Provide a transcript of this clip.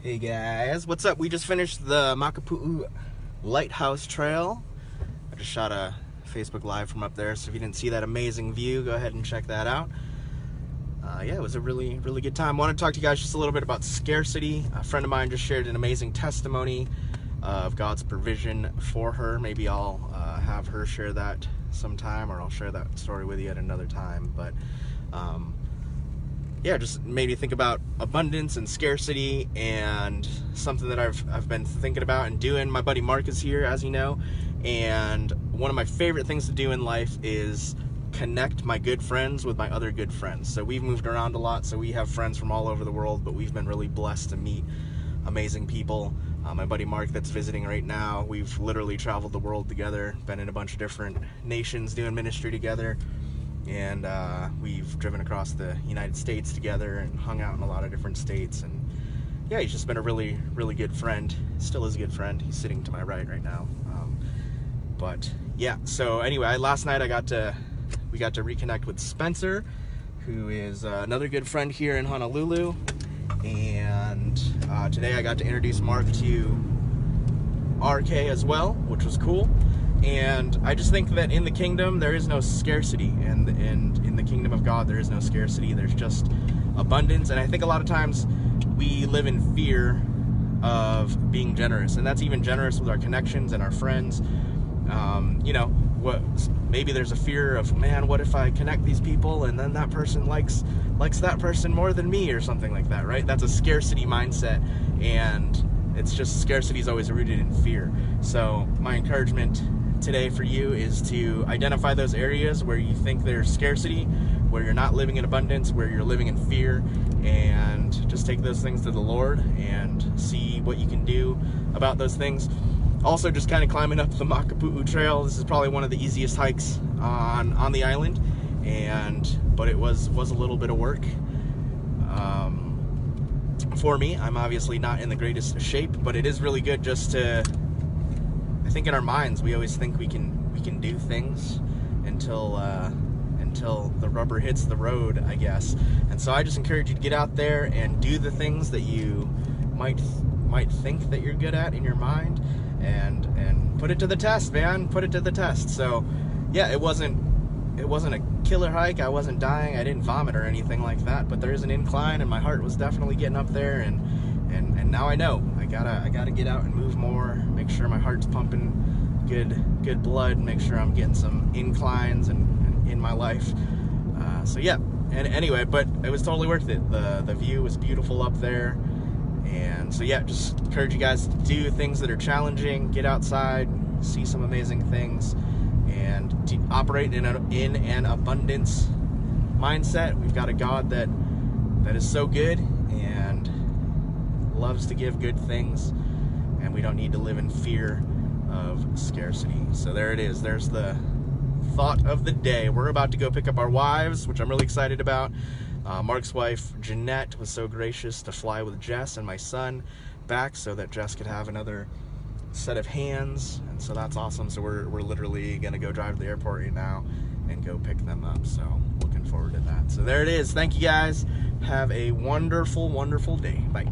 Hey guys, what's up? We just finished the Makapu'u Lighthouse Trail. I just shot a Facebook Live from up there, so if you didn't see that amazing view, go ahead and check that out. Yeah, it was a really good time. I want to talk to you guys just a little bit about scarcity. A friend of mine just shared an amazing testimony of God's provision for her. Maybe I'll have her share that sometime, or I'll share that story with you at another time. But yeah, just maybe think about abundance and scarcity, and something that I've been thinking about and doing. My buddy Mark is here, as you know, and one of my favorite things to do in life is connect my good friends with my other good friends. So we've moved around a lot, so we have friends from all over the world, but we've been really blessed to meet amazing people. My buddy Mark that's visiting right now, we've literally traveled the world together, been in a bunch of different nations doing ministry together. And we've driven across the United States together and hung out in a lot of different states. And yeah, he's just been a really good friend. Still is a good friend. He's sitting to my right now. But yeah, so anyway, last night we got to reconnect with Spencer, who is another good friend here in Honolulu. And today I got to introduce Mark to RK as well, which was cool. And I just think that in the kingdom there is no scarcity, and in the kingdom of God there is no scarcity. There's just abundance. And I think a lot of times we live in fear of being generous, and that's even generous with our connections and our friends. You know, maybe there's a fear of, man, what if I connect these people and then that person likes that person more than me, or something like that, right? That's a scarcity mindset, and it's just, scarcity is always rooted in fear. So my encouragement today for you is to identify those areas where you think there's scarcity, where you're not living in abundance, where you're living in fear, and just take those things to the Lord and see what you can do about those things. Also, just kind of climbing up the Makapu'u Trail. This is probably one of the easiest hikes on the island, but it was a little bit of work. For me, I'm obviously not in the greatest shape, but it is really good just to, I think in our minds, we always think we can do things until the rubber hits the road, I guess. And so I just encourage you to get out there and do the things that you might think that you're good at in your mind, and put it to the test, man. Put it to the test. So yeah, it wasn't a killer hike. I wasn't dying. I didn't vomit or anything like that, but there is an incline, and my heart was definitely getting up there, and now I know I gotta get out and move more, make sure my heart's pumping good blood, make sure I'm getting some inclines and in my life. So yeah, and anyway, but it was totally worth it. The view was beautiful up there. And so yeah, just encourage you guys to do things that are challenging, get outside, see some amazing things, and to operate in an abundance mindset. We've got a God that is so good and loves to give good things, and we don't need to live in fear of scarcity. So there it is. There's the thought of the day. We're about to go pick up our wives, which I'm really excited about. Mark's wife, Jeanette, was so gracious to fly with Jess and my son back so that Jess could have another set of hands, and so that's awesome. So we're literally going to go drive to the airport right now and go pick them up. So looking forward to that. So there it is. Thank you guys. Have a wonderful day. Bye.